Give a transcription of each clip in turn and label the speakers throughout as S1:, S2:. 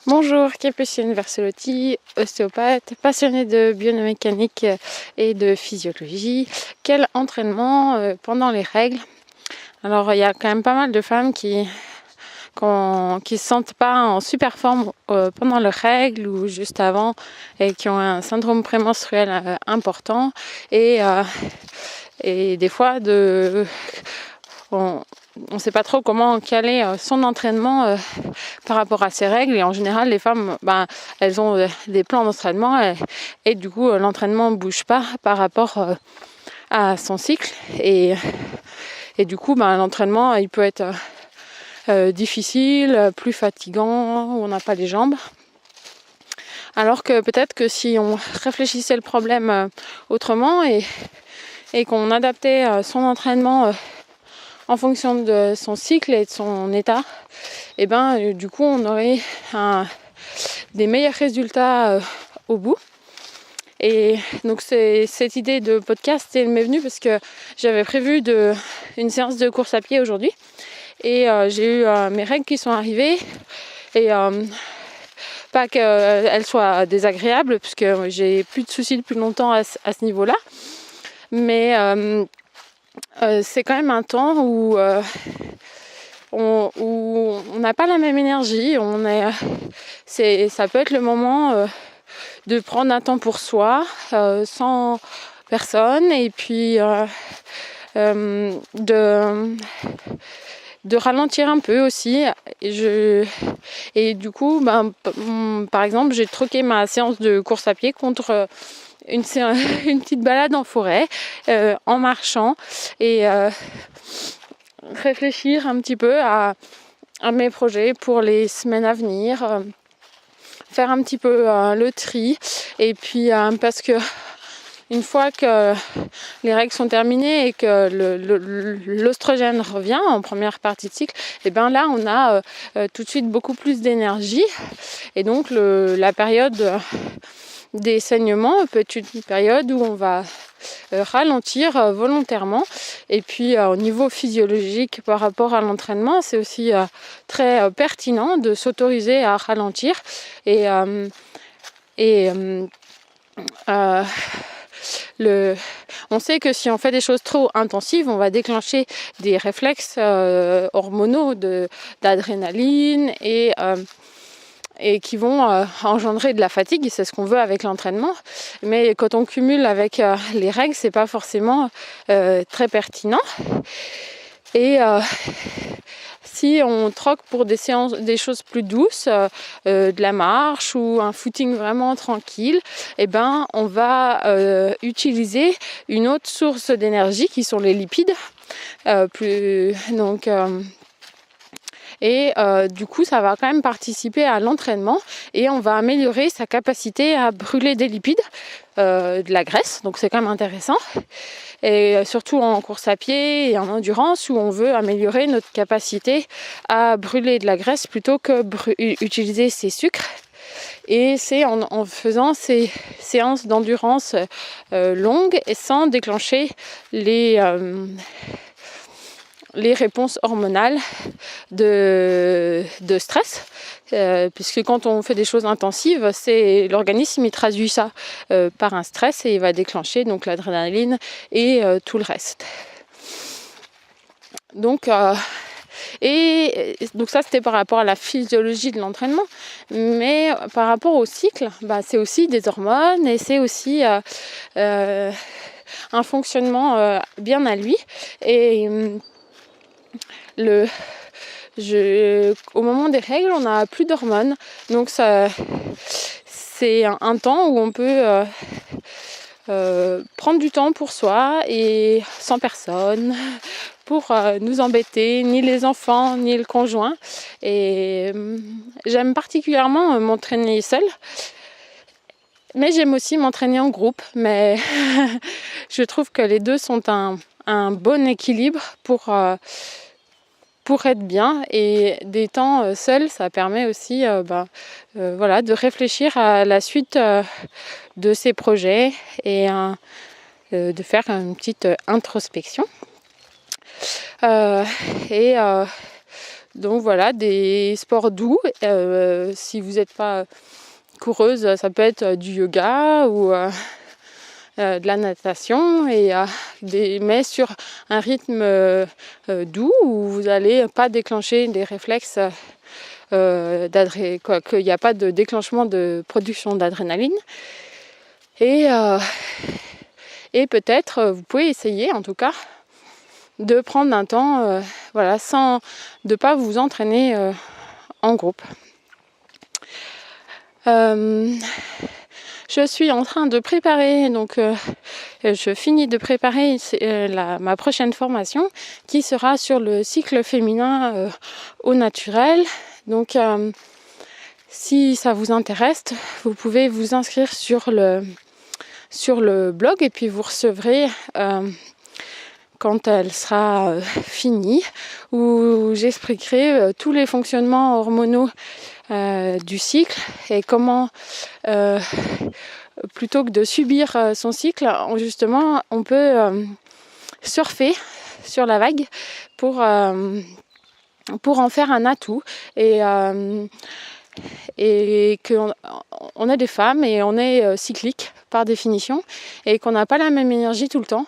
S1: Bonjour, Capucine Verselotti, ostéopathe, passionnée de biomécanique et de physiologie. Quel entraînement pendant les règles? Alors, il y a quand même pas mal de femmes qui se sentent pas en super forme pendant leurs règles ou juste avant et qui ont un syndrome prémenstruel important et des fois on ne sait pas trop comment caler son entraînement par rapport à ces règles. Et en général, les femmes, elles ont des plans d'entraînement et du coup, l'entraînement ne bouge pas par rapport à son cycle. Et du coup, l'entraînement, il peut être difficile, plus fatigant, où on n'a pas les jambes. Alors que peut-être que si on réfléchissait le problème autrement et qu'on adaptait son entraînement en fonction de son cycle et de son état, du coup on aurait des meilleurs résultats au bout. Et donc cette idée de podcast, elle m'est venue parce que j'avais prévu une séance de course à pied aujourd'hui et j'ai eu mes règles qui sont arrivées et pas qu'elles soient désagréables puisque j'ai plus de soucis depuis longtemps à ce niveau-là, mais c'est quand même un temps où on n'a pas la même énergie. Ça peut être le moment de prendre un temps pour soi, sans personne, et puis de ralentir un peu aussi. Et du coup, par exemple, j'ai troqué ma séance de course à pied contre une petite balade en forêt en marchant et réfléchir un petit peu à mes projets pour les semaines à venir, faire un petit peu le tri et puis parce que une fois que les règles sont terminées et que l'oestrogène revient en première partie de cycle, et là on a tout de suite beaucoup plus d'énergie et donc la période des saignements peut être une période où on va ralentir volontairement. Et puis au niveau physiologique par rapport à l'entraînement, c'est aussi très pertinent de s'autoriser à ralentir on sait que si on fait des choses trop intensives, on va déclencher des réflexes hormonaux d'adrénaline et qui vont engendrer de la fatigue. C'est ce qu'on veut avec l'entraînement, mais quand on cumule avec les règles, c'est pas forcément très pertinent. Et si on troque pour des séances, des choses plus douces, de la marche ou un footing vraiment tranquille, on va utiliser une autre source d'énergie qui sont les lipides. Du coup, ça va quand même participer à l'entraînement et on va améliorer sa capacité à brûler des lipides, de la graisse. Donc c'est quand même intéressant. Et surtout en course à pied et en endurance où on veut améliorer notre capacité à brûler de la graisse plutôt que utiliser ses sucres. Et c'est en faisant ces séances d'endurance longues et sans déclencher les réponses hormonales de stress, puisque quand on fait des choses intensives, c'est l'organisme, il traduit ça par un stress et il va déclencher donc l'adrénaline et tout le reste. Donc ça c'était par rapport à la physiologie de l'entraînement, mais par rapport au cycle, c'est aussi des hormones et c'est aussi un fonctionnement bien à lui. Et au moment des règles, on n'a plus d'hormones, donc c'est un temps où on peut prendre du temps pour soi et sans personne pour nous embêter, ni les enfants ni le conjoint. Et j'aime particulièrement m'entraîner seule, mais j'aime aussi m'entraîner en groupe, mais je trouve que les deux sont un bon équilibre pour être bien. Et des temps seuls, ça permet aussi de réfléchir à la suite de ses projets et de faire une petite introspection. Donc voilà, des sports doux. Si vous n'êtes pas coureuse, ça peut être du yoga ou de la natation, mais sur un rythme doux où vous n'allez pas déclencher des réflexes, qu'il n'y a pas de déclenchement de production d'adrénaline. Et peut-être, vous pouvez essayer en tout cas, de prendre un temps, sans de pas vous entraîner en groupe. Je suis en train de préparer, je finis de préparer ma prochaine formation qui sera sur le cycle féminin au naturel. Donc si ça vous intéresse, vous pouvez vous inscrire sur le blog et puis vous recevrez quand elle sera finie, où j'expliquerai tous les fonctionnements hormonaux du cycle et comment, plutôt que de subir son cycle, justement, on peut surfer sur la vague pour en faire un atout et qu'on est des femmes et on est cyclique par définition et qu'on n'a pas la même énergie tout le temps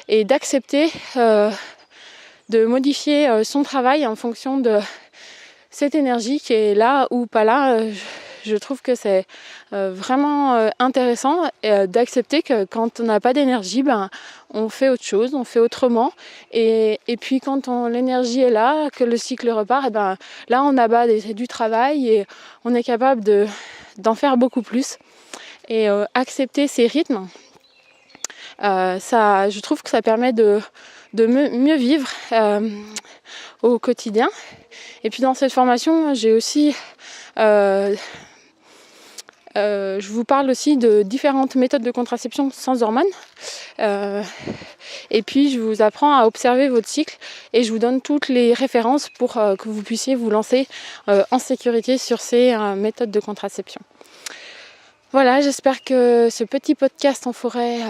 S1: et d'accepter de modifier son travail en fonction de cette énergie qui est là ou pas là. Je trouve que c'est vraiment intéressant d'accepter que quand on n'a pas d'énergie, on fait autre chose, on fait autrement. Et puis quand l'énergie est là, que le cycle repart, là on abat du travail et on est capable d'en faire beaucoup plus. Et accepter ces rythmes, je trouve que ça permet de mieux vivre au quotidien. Et puis dans cette formation, j'ai aussi... je vous parle aussi de différentes méthodes de contraception sans hormones. Et puis je vous apprends à observer votre cycle et je vous donne toutes les références pour que vous puissiez vous lancer en sécurité sur ces méthodes de contraception. Voilà, j'espère que ce petit podcast en forêt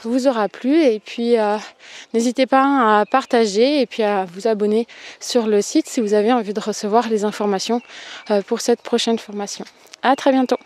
S1: vous aura plu et puis n'hésitez pas à partager et puis à vous abonner sur le site si vous avez envie de recevoir les informations pour cette prochaine formation. À très bientôt.